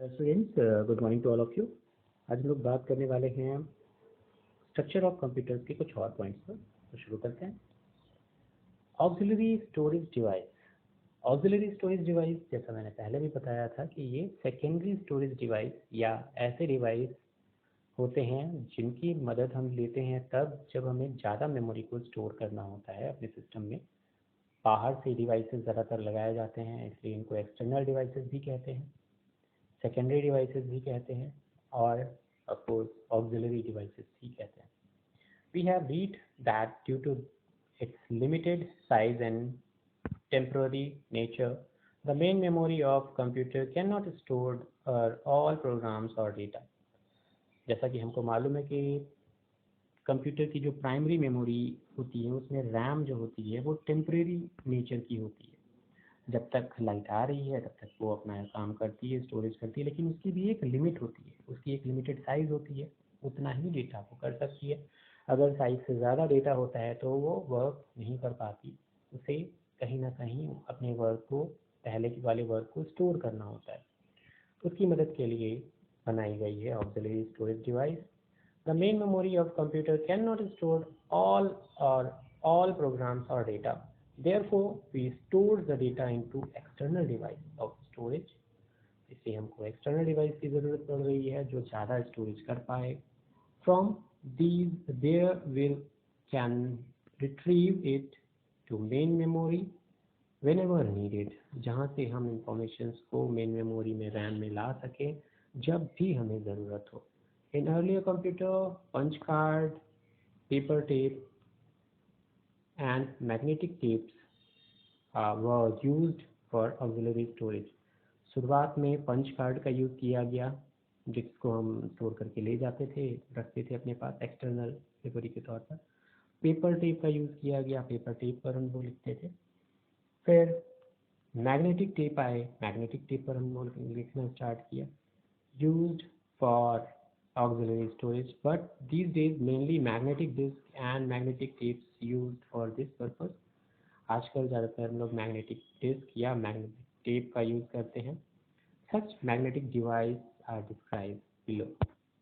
Students, good morning to all of you. आज हम लोग बात करने वाले हैं स्ट्रक्चर ऑफ कंप्यूटर्स के कुछ और पॉइंट्स पर। तो शुरू करते हैं। Auxiliary storage device. Auxiliary storage device, जैसा मैंने पहले भी बताया था कि ये सेकेंडरी स्टोरेज डिवाइस या ऐसे डिवाइस होते हैं जिनकी मदद हम लेते हैं तब जब हमें ज़्यादा मेमोरी को स्टोर करना होता है अपने सिस्टम में। बाहर से डिवाइसेस ज़्यादातर लगाए जाते हैं, इसलिए इनको एक्सटर्नल डिवाइसेस भी कहते हैं, सेकेंडरी डिवाइसेस भी कहते हैं और ऑफ कोर्स ऑक्सिलरी डिवाइसेस भी कहते हैं। We have read that due to its limited size and temporary nature, the main memory of computer cannot store all programs or data. जैसा कि हमको मालूम है कि कंप्यूटर की जो प्राइमरी मेमोरी होती है उसमें रैम जो होती है वो टेम्परेरी नेचर की होती है। जब तक लाइट आ रही है तब तक वो अपना काम करती है, स्टोरेज करती है, लेकिन उसकी भी एक लिमिट होती है, उसकी एक लिमिटेड साइज़ होती है, उतना ही डेटा वो कर सकती है। अगर साइज़ से ज़्यादा डेटा होता है तो वो वर्क नहीं कर पाती, उसे कहीं ना कहीं अपने वर्क को, पहले के वाले वर्क को स्टोर करना होता है। उसकी मदद के लिए बनाई गई है auxiliary storage device. The main memory of computer can not store all programs or data. Therefore, we store the data into external device of storage. इससे हमको एक्सटर्नल डिवाइस की ज़रूरत पड़ रही है जो ज़्यादा स्टोरेज कर पाए। From these, there will can retrieve it to main memory whenever needed. जहाँ से हम इंफॉर्मेशंस को मेन मेमोरी में रैम में ला सकें जब भी हमें ज़रूरत हो। In earlier computer, punch card, paper tape, and magnetic tapes were used for auxiliary storage. शुरुआत में पंच कार्ड का यूज़ किया गया जिसको हम स्टोर करके ले जाते थे, रखते थे अपने पास एक्सटर्नल मेमोरी के तौर पर। पेपर टेप का यूज़ किया गया, पेपर टेप पर हम वो लिखते थे। फिर मैग्नेटिक टेप आए, मैग्नेटिक टेप पर हम लोग लिखना स्टार्ट किया। Used for auxiliary storage, but these days mainly magnetic disk and magnetic tapes used for this purpose. आजकल ज़्यादातर हम लोग मैग्नेटिक डिस्क या मैग्नेटिक टेप का यूज़ करते हैं। Such magnetic device are describe below.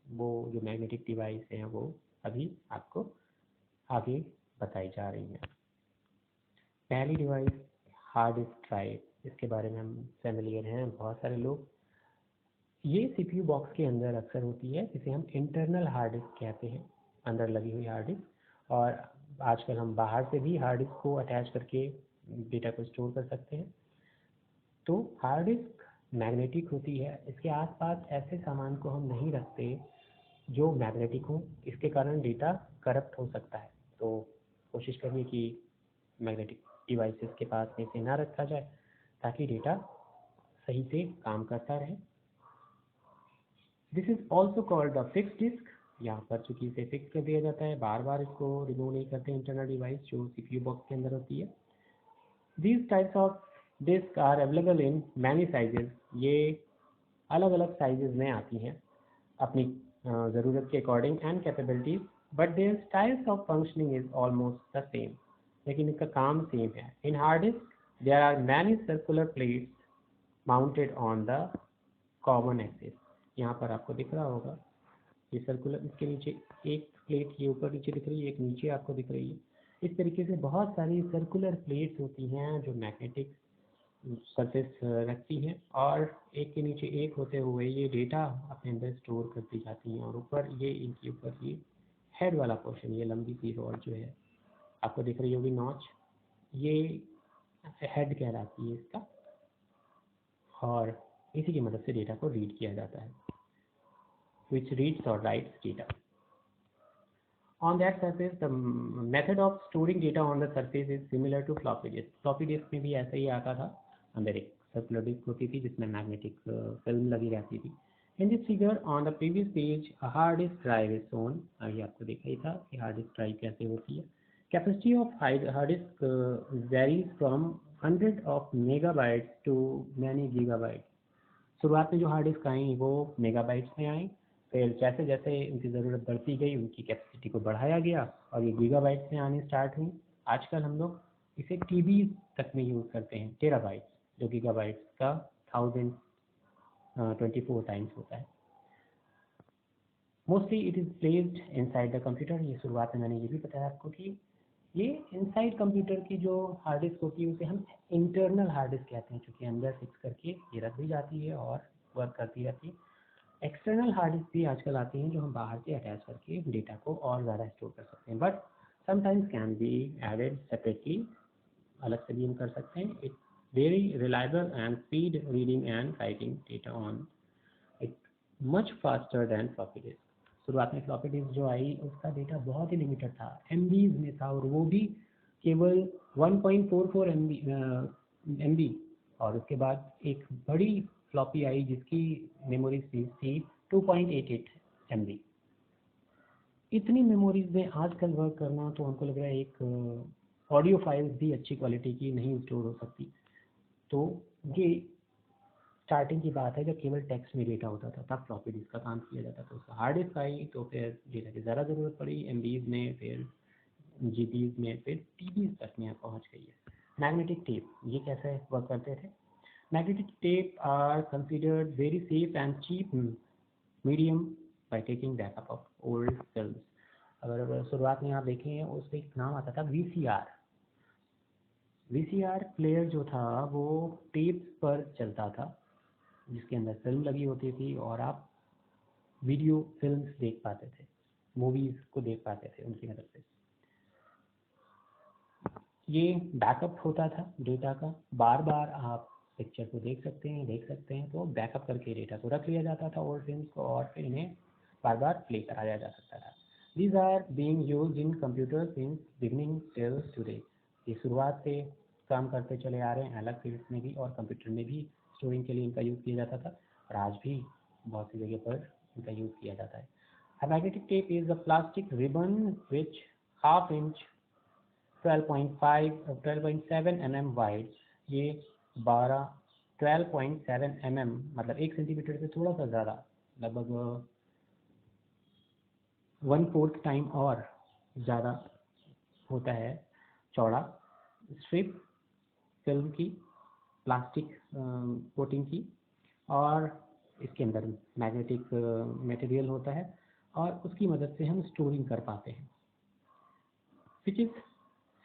वो जो मैग्नेटिक डिवाइस हैं वो अभी आपको आगे बताई जा रही हैं। पहली डिवाइस हार्ड डिस्क ड्राइव, इसके बारे में हम फैमिलियर हैं बहुत सारे लोग। ये सीपीयू बॉक्स के अंदर अक्सर होती है, जिसे हम इंटरनल हार्ड डिस्क कहते हैं, अंदर लगी हुई हार्ड डिस्क। और आजकल हम बाहर से भी हार्ड डिस्क को अटैच करके डेटा को स्टोर कर सकते हैं। तो हार्ड डिस्क मैग्नेटिक होती है, इसके आसपास ऐसे सामान को हम नहीं रखते जो मैग्नेटिक हो, इसके कारण डेटा करप्ट हो सकता है। तो कोशिश करिए कि मैग्नेटिक डिवाइसेस के पास में से ना रखा जाए ताकि डेटा सही से काम करता रहे। This is also called the fix disk. यहाँ पर चूंकि इसे फिक्स कर दिया जाता है, बार बार इसको रिमूव नहीं करते इंटरनल डिवाइस जो सीपीयू बॉक्स के अंदर होती है। These types of disk are available in many sizes. ये अलग अलग साइजेस में आती हैं अपनी ज़रूरत के according and capabilities, but their styles of functioning is almost the same. लेकिन इसका काम सेम है। In hard disk there are many circular plates mounted on the common axis. यहाँ पर आपको दिख रहा होगा ये सर्कुलर, इसके नीचे एक प्लेट ये ऊपर नीचे दिख रही है, एक नीचे आपको दिख रही है। इस तरीके से बहुत सारी सर्कुलर प्लेट्स होती हैं जो मैग्नेटिक सरफेस रखती हैं और एक के नीचे एक होते हुए ये डेटा अपने अंदर स्टोर करती जाती हैं। और ऊपर ये इनके ऊपर ये हेड वाला पोर्शन, ये लंबी सी रॉड जो है आपको दिख रही होगी नॉच, ये हेड कहलाती है इसका, और इसी की मदद से डेटा को रीड किया जाता है, which reads or writes data. On that surface, the method of storing data on the surface is similar to floppy disk. Floppy disk में भी ऐसा ही आता था, अंदर एक सर्कुलर डिस्क होती थी जिसमें मैग्नेटिक फिल्म लगी रहती थी। In this figure on the previous page, a hard disk drive is shown. अभी आपको देखा ही था कि हार्ड डिस्क ड्राइव कैसे होती है। Capacity of hard disk varies from 100 of megabytes to many gigabytes. शुरुआत में जो हार्ड डिस्क आई वो मेगाबाइट्स में आई, फिर जैसे जैसे इनकी ज़रूरत बढ़ती गई उनकी कैपेसिटी को बढ़ाया गया और ये गीगाबाइट्स में आने स्टार्ट हुई। आजकल हम लोग इसे टीबी तक में यूज़ करते हैं, टेराबाइट्स, जो गीगाबाइट्स का 1000 24 टाइम्स होता है। Mostly it is placed inside the computer. ये शुरुआत में मैंने ये भी बताया आपको कि ये इनसाइड कंप्यूटर की जो हार्ड डिस्क होती है उसे हम इंटरनल हार्ड डिस्क कहते हैं, क्योंकि अंदर फिक्स करके ये रख दी जाती है और वर्क करती रहती है। एक्सटर्नल हार्ड डिस्क भी आजकल आती हैं जो हम बाहर से अटैच करके डेटा को और ज़्यादा स्टोर कर सकते हैं, but sometimes can be added separately, अलग से भी हम कर सकते हैं। It very reliable and speed reading and writing data on it much faster than floppy disk. शुरुआत में फ्लॉपी डिस्क जो आई उसका डेटा बहुत ही लिमिटेड था, MBs में था, और वो भी केवल 1.44 MB। और उसके बाद एक बड़ी फ्लॉपी आई जिसकी मेमोरी स्पेस थी 2.88 MB। इतनी मेमोरीज में आजकल वर्क करना तो हमको लग रहा है एक ऑडियो फाइल्स भी अच्छी क्वालिटी की नहीं स्टोर हो सकती। तो ये स्टार्टिंग की बात है जब केवल टेक्स्ट में डेटा होता था, तब फ्लॉपी डिस्क का काम किया जाता था। उसका हार्ड डिस्क आई तो फिर डेटा की ज़्यादा ज़रूरत पड़ी, MBs में, फिर GBs में, फिर TBs तक में पहुंच गई है। मैग्नेटिक टेप, ये कैसे वर्क करते थे? Magnetic tape are considered very safe and cheap medium by taking backup of old films. अगर शुरुआत में आप देखें उस पर एक नाम आता था VCR प्लेयर जो था वो टेप पर चलता था, जिसके अंदर फिल्म लगी होती थी और आप वीडियो फिल्म्स देख पाते थे, मूवीज़ को देख पाते थे उनकी मदद से। ये बैकअप होता था डेटा का, बार बार आप पिक्चर को देख सकते हैं, तो बैकअप करके डेटा को रख लिया जाता था ओल्ड फिल्म्स को, और फिर इन्हें बार बार प्ले कराया जा सकता था। These are being used in computers since beginning till today. ये शुरुआत से काम करते चले आ रहे हैं, अलग फील्ड्स में भी और कंप्यूटर में भी स्टोरिंग के लिए इनका यूज़ किया जाता था, और आज भी बहुत सी जगह पर इनका यूज़ किया जाता है। A magnetic tape is a plastic ribbon which half inch 12.7 mm wide, ये 12.7 mm मतलब 1 सेंटीमीटर से थोड़ा सा ज़्यादा, लगभग 1/4 टाइम और ज़्यादा होता है चौड़ा, स्ट्रिप फिल्म की, प्लास्टिक कोटिंग की, और इसके अंदर मैग्नेटिक मटेरियल होता है और उसकी मदद से हम स्टोरिंग कर पाते हैं। Which is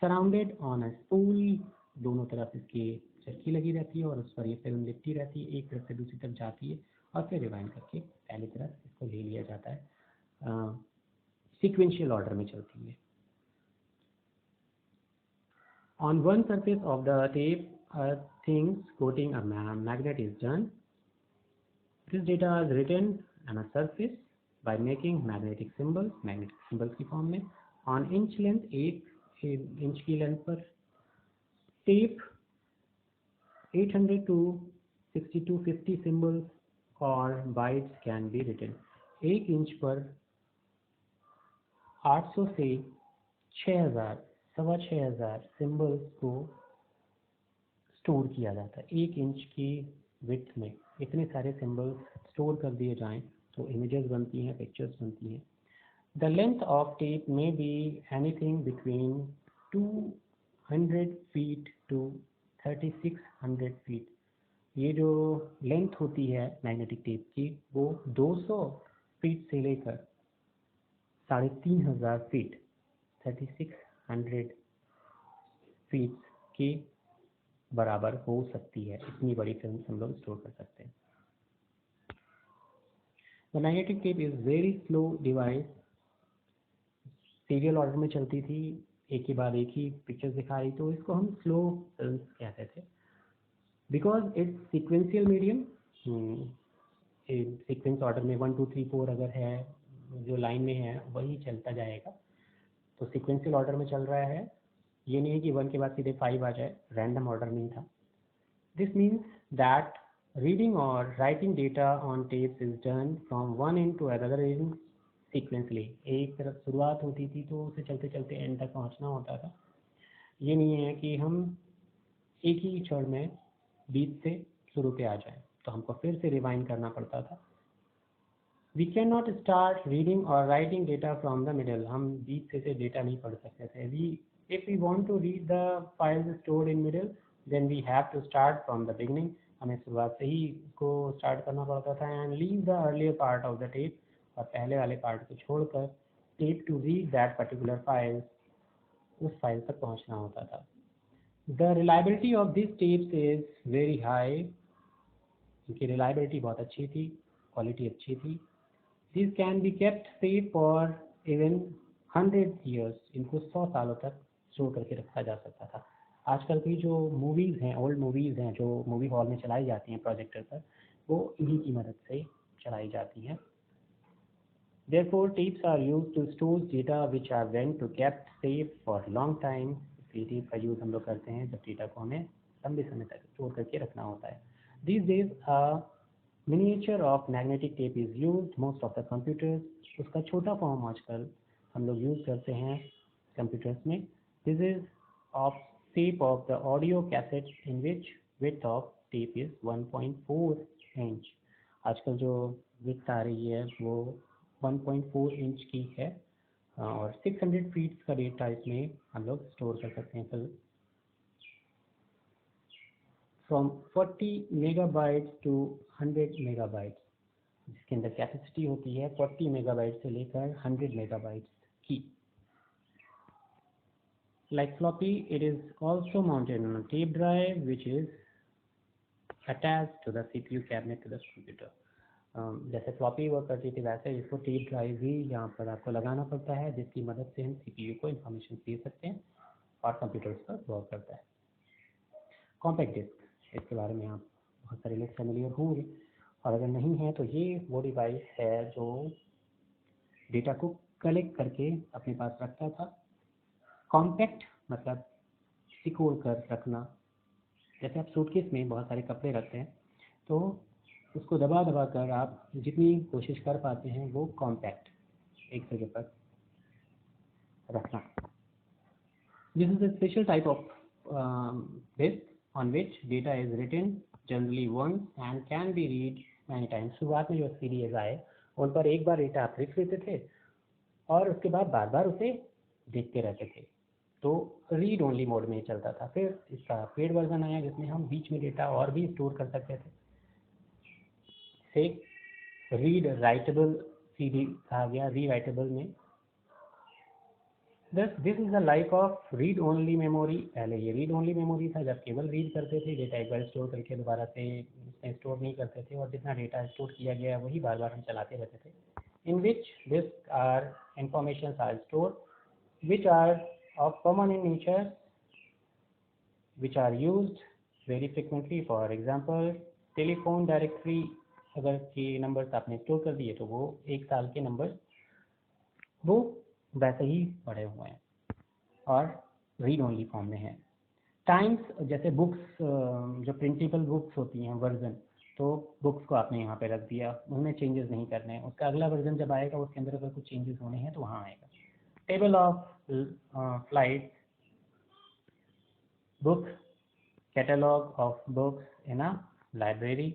surrounded on a spool, दोनों तरफ इसके चरखी लगी रहती है और उस पर ये फिल्म लिपटी रहती है, एक तरफ से दूसरी तरफ जाती है और फिर रिवाइंड करके पहली तरफ इसको ले लिया जाता है। सीक्वेंशियल ऑर्डर में चलती है। On one surface of the tape, a thin coating a magnet is done. This data is written on a surface by making magnetic symbols की फॉर्म में। On inch length, 1 इंच की length पर tape 800 to 6250 symbols और bytes can be written। 1 inch पर 800 से 6000 symbols को store किया जाता है। 1 इंच की विड्थ में इतने सारे सिंबल्स स्टोर कर दिए जाएं तो इमेजेस बनती हैं, पिक्चर्स बनती हैं। द लेंथ ऑफ टेप में be anything between 200 feet to 3600 feet. ये जो लेंथ होती है मैग्नेटिक टेप की वो 200 फीट से लेकर 3500 फीट 3600 फीट के बराबर हो सकती है। इतनी बड़ी फिल्म हम लोग स्टोर कर सकते हैं। The magnetic tape is very slow device. Serial order में चलती थी, एक के बाद एक ही पिक्चर्स दिखा रही, तो इसको हम स्लो फिल्म कहते थे। Because it's sequential medium, sequence order में 1 2 3 4 अगर है, जो लाइन में है वही चलता जाएगा, तो सीक्वेंशियल ऑर्डर में चल रहा है। ये नहीं है कि 1 के बाद सीधे 5 आ जाए, रैंडम ऑर्डर नहीं था। दिस मीन्स दैट रीडिंग और writing data on tapes is done from one end to other end sequentially. एक तरफ शुरुआत होती थी तो उसे चलते चलते एंड तक पहुंचना होता था। ये नहीं है कि हम एक ही क्षण में बीच से शुरू पे आ जाए, तो हमको फिर से रिवाइंड करना पड़ता था। We can not start reading और writing data from the middle. हम बीच से डेटा नहीं पढ़ सकते थे। If we want to read the files stored in middle, then we have to start from the beginning. हमें शुरुआत से ही इसको स्टार्ट करना पड़ता था। And leave the earlier part of the tape, और पहले वाले पार्ट को छोड़कर tape to read that particular file, उस फाइल तक पहुंचना होता था। The reliability of this tapes is very high, इनकी रिलायबिलिटी बहुत अच्छी थी, क्वालिटी अच्छी थी। This can be kept safe for even 100 years, इनको 100 सालों तक स्टोर करके रखा जा सकता था। आजकल की जो मूवीज़ हैं, ओल्ड मूवीज़ हैं जो मूवी हॉल में चलाई जाती हैं प्रोजेक्टर पर, वो इन्हीं की मदद से चलाई जाती हैं। Therefore, tapes are used to store data which are meant to kept safe for long time. इसलिए टेप का यूज़ हम लोग करते हैं जब डेटा को हमें लंबे समय तक स्टोर करके रखना होता है। These days, a miniature of magnetic tape is used most of the computers. उसका छोटा फॉर्म आजकल हम लोग यूज़ करते हैं कंप्यूटर्स में। This is of shape of the audio cassette in which width of tape is 1.4 inch. आजकल जो width आ रही है वो 1.4 इंच की है, और 600 फीट का डेटा इसमें हम लोग स्टोर कर सकते हैं। फिर फ्रॉम 40 मेगाबाइट्स टू 100 मेगाबाइट्स, जिसके अंदर कैपेसिटी होती है 40 मेगाबाइट से लेकर 100 मेगाबाइट्स की। Like floppy, it is also mounted on a tape drive which is attached to the CPU cabinet to the computer. जैसे फ्लॉपी वर्क करती थी वैसे इसको टेप ड्राइव भी यहाँ पर आपको लगाना पड़ता है, जिसकी मदद से हम CPU को इन्फॉर्मेशन दे सकते हैं और कंप्यूटर्स पर वर्क करता है। कॉम्पैक्ट डिस्क, इसके बारे में आप बहुत सारे लोग फेमिलियर होंगे, और अगर नहीं है तो ये वो डिवाइस है जो डेटा को कलेक्ट करके अपने पास रखता था। कॉम्पैक्ट मतलब सिकोड़ कर रखना, जैसे आप सूटकेस में बहुत सारे कपड़े रखते हैं तो उसको दबा दबा कर आप जितनी कोशिश कर पाते हैं वो कॉम्पैक्ट एक जगह पर रखना। This is a special type of disk on which data is written generally once and can be read many times. शुरुआत में जो CDs आए उन पर एक बार डेटा आप लिख लेते थे और उसके बाद बार बार उसे देखते रहते थे, तो रीड ओनली मोड में चलता था। फिर इसका पेड वर्जन आया जिसमें हम बीच में डेटा और भी स्टोर कर सकते थे, से रीड राइटेबल CD कहा गया, री राइटेबल में। This is the life of read only memory. पहले ये रीड ओनली मेमोरी था जब केवल रीड करते थे, डेटा एक बार स्टोर करके दोबारा से स्टोर नहीं करते थे, और जितना डेटा स्टोर किया गया वही बार बार हम चलाते रहते थे। In which disk are information are store which are of common in nature which are used very frequently. For example telephone directory अगर के नंबर्स आपने स्टोर कर दिए तो वो 1 साल के नंबर वो वैसे ही पड़े हुए हैं और रीड ओनली फॉर्म में है। टाइम्स जैसे बुक्स, जो प्रिंटेबल बुक्स होती हैं वर्जन, तो बुक्स को आपने यहाँ पे रख दिया, उनमें चेंजेस नहीं करने हैं, उसका अगला वर्जन जब आएगा उसके अंदर अगर कुछ चेंजेस होने हैं तो वहाँ आएगा। Table of flight book, catalogue of books in a library,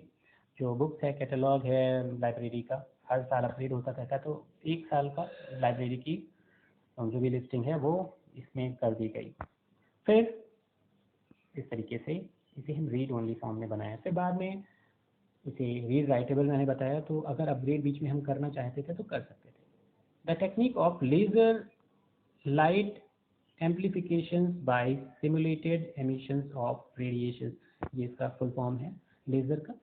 जो बुक्स है कैटलॉग है लाइब्रेरी का, हर साल अपडेट होता रहता है, तो 1 साल का लाइब्रेरी की जो भी लिस्टिंग है वो इसमें कर दी गई। फिर इस तरीके से इसे हम रीड ओनली फॉर्म में बनाया। फिर बाद में इसे रीड राइटेबल मैंने बताया, तो अगर अपग्रेड बीच में हम करना चाहते थे तो कर सकते थे। The technique of laser light amplifications by simulated emissions of radiation, ये इसका फुल फॉर्म है लेज़र का।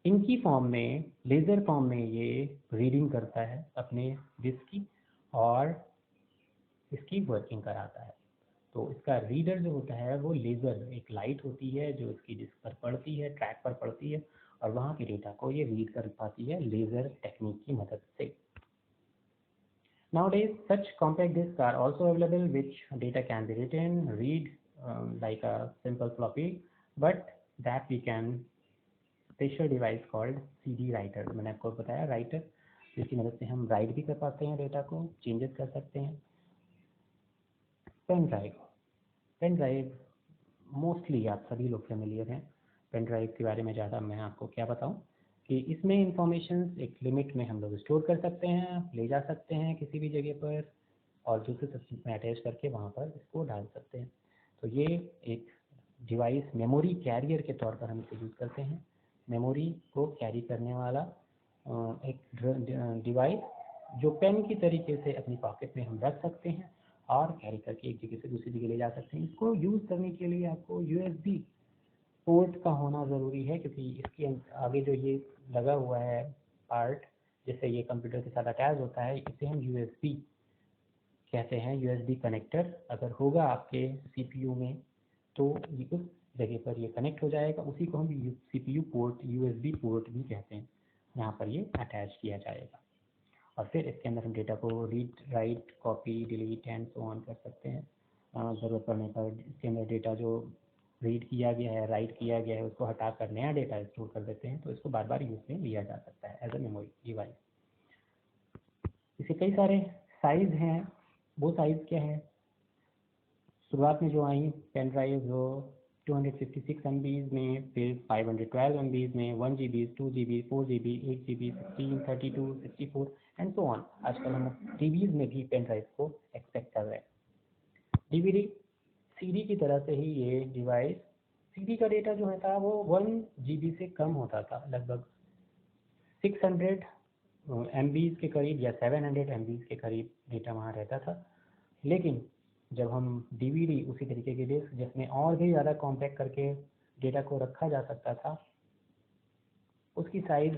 इनकी फॉर्म में, लेज़र फॉर्म में ये रीडिंग करता है अपने डिस्क की और इसकी वर्किंग कराता है। तो इसका रीडर जो होता है वो लेज़र, एक लाइट होती है जो इसकी डिस्क पर पड़ती है, ट्रैक पर पड़ती है, और वहाँ के डेटा को ये रीड कर पाती है लेज़र टेक्निक की मदद से। Nowadays, such compact discs are also available which data can be written, read like a simple floppy, but that we can special device called CD writer। मैंने आपको बताया राइटर, जिसकी मदद से हम राइट भी कर पाते हैं, डेटा को चेंजेस कर सकते हैं। Pen drive, pen drive mostly आप सभी लोग फेमिलियर हैं। पेन ड्राइव के बारे में ज़्यादा मैं आपको क्या बताऊं कि इसमें इंफॉर्मेशन एक लिमिट में हम लोग स्टोर कर सकते हैं, ले जा सकते हैं किसी भी जगह पर, और दूसरे सिस्टम में अटैच करके वहाँ पर इसको डाल सकते हैं। तो ये एक डिवाइस मेमोरी कैरियर के तौर पर हम इसे यूज़ करते हैं। मेमोरी को कैरी करने वाला एक डिवाइस जो पेन की तरीके से अपनी पॉकेट में हम रख सकते हैं और कैरी करके एक जगह से दूसरी जगह ले जा सकते हैं। इसको यूज़ करने के लिए आपको USB पोर्ट का होना ज़रूरी है, क्योंकि इसके आगे जो ये लगा हुआ है पार्ट जिससे ये कंप्यूटर के साथ अटैच होता है, इसे हम USB कहते हैं। USB कनेक्टर अगर होगा आपके CPU में तो ये उस जगह पर ये कनेक्ट हो जाएगा, उसी को हम CPU पोर्ट USB पोर्ट भी कहते हैं। यहाँ पर ये अटैच किया जाएगा और फिर इसके अंदर हम डेटा को read write copy delete and so on कर सकते हैं। ज़रूरत पड़ने पर इसके अंदर डेटा जो रीड किया गया है, राइट किया गया है, उसको हटाकर नया डेटा स्टोर कर देते हैं, तो इसको बार बार यूज़ में लिया जा सकता है एज ए मेमोरी डिवाइस। इसे कई सारे साइज़ हैं। वो साइज़ क्या है? शुरुआत में जो आई पेन ड्राइव जो 256 MB में, फिर 512 MB में, 1 GB, 2 GB, 4 GB, 8 GB, 16, 32, 64 and so on. आजकल हम टीवीज़ में भी पेन ड्राइव को एक्सपेक्ट कर रहे हैं। DVD CD की तरह से ही ये डिवाइस, CD का डेटा जो था वो 1 GB से कम होता था, लगभग 600 MB के करीब या 700 MB के करीब डेटा वहाँ रहता था। लेकिन जब हम DVD उसी तरीके की डिस्क जिसमें और भी ज़्यादा कॉम्पैक्ट करके डेटा को रखा जा सकता था, उसकी साइज़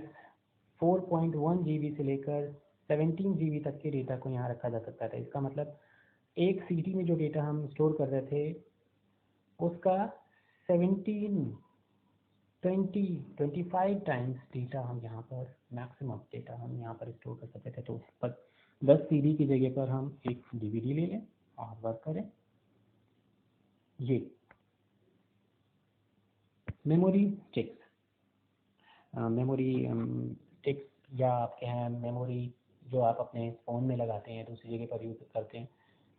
4.1 GB से लेकर 17 GB तक के डेटा को यहाँ रखा जा सकता था। इसका मतलब एक CD में जो डेटा हम स्टोर कर रहे थे उसका 17, 20, 25 टाइम्स डेटा हम यहाँ पर, मैक्सिमम डेटा हम यहाँ पर स्टोर कर सकते थे। तो पर 10 CD की जगह पर हम एक DVD ले लें और वर्क करें। ये मेमोरी स्टिक्स, मेमोरी स्टिक्स या आप कहें मेमोरी जो आप अपने फ़ोन में लगाते हैं दूसरी जगह पर यूज़ करते हैं,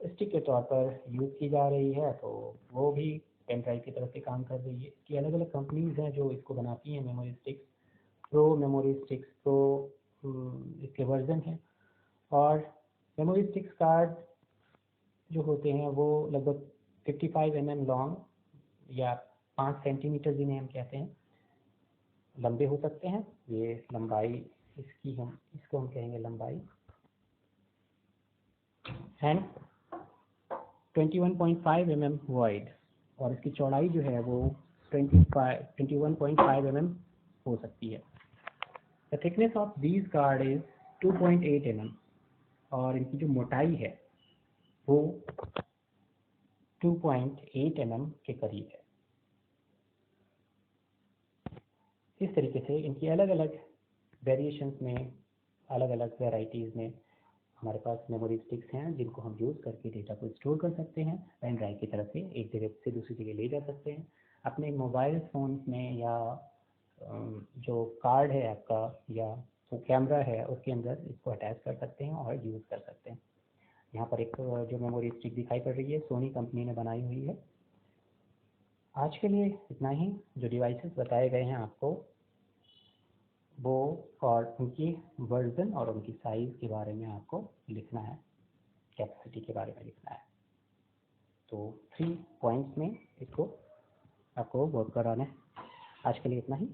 स्टिक के तौर पर यूज़ की जा रही है, तो वो भी पेन ड्राइव की तरफ से काम कर रही है। इसकी अलग अलग कंपनीज़ हैं जो इसको बनाती हैं memory sticks. Pro memory sticks तो इसके वर्जन हैं, और मेमोरी स्टिक्स कार्ड जो होते हैं वो लगभग 55 mm लॉन्ग या 5 सेंटीमीटर जिन्हें हम कहते हैं लंबे हो सकते हैं। ये लंबाई इसको हम कहेंगे लंबाई, एंड 21.5 mm वाइड, और इसकी चौड़ाई जो है वो 21.5 mm हो सकती है। The thickness of these card is 2.8 mm, और इनकी जो मोटाई है वो 2.8 mm के करीब है। इस तरीके से इनकी अलग अलग वेरिएशंस में, अलग अलग वेराइटीज़ में हमारे पास मेमोरी स्टिक्स हैं जिनको हम यूज़ करके डेटा को स्टोर कर सकते हैं, पेन ड्राइव की तरफ से एक जगह से दूसरी जगह ले जा सकते हैं। अपने मोबाइल फ़ोन में या जो कार्ड है आपका या वो कैमरा है उसके अंदर इसको अटैच कर सकते हैं और यूज़ कर सकते हैं। यहाँ पर एक जो मेमोरी स्टिक दिखाई पड़ रही है सोनी कंपनी ने बनाई हुई है। आज के लिए इतना ही। जो डिवाइसेस बताए गए हैं आपको वो और उनकी वर्जन और उनकी साइज़ के बारे में आपको लिखना है, कैपेसिटी के बारे में लिखना है। तो 3 पॉइंट्स में इसको आपको वर्क कराना है। आज के लिए इतना ही।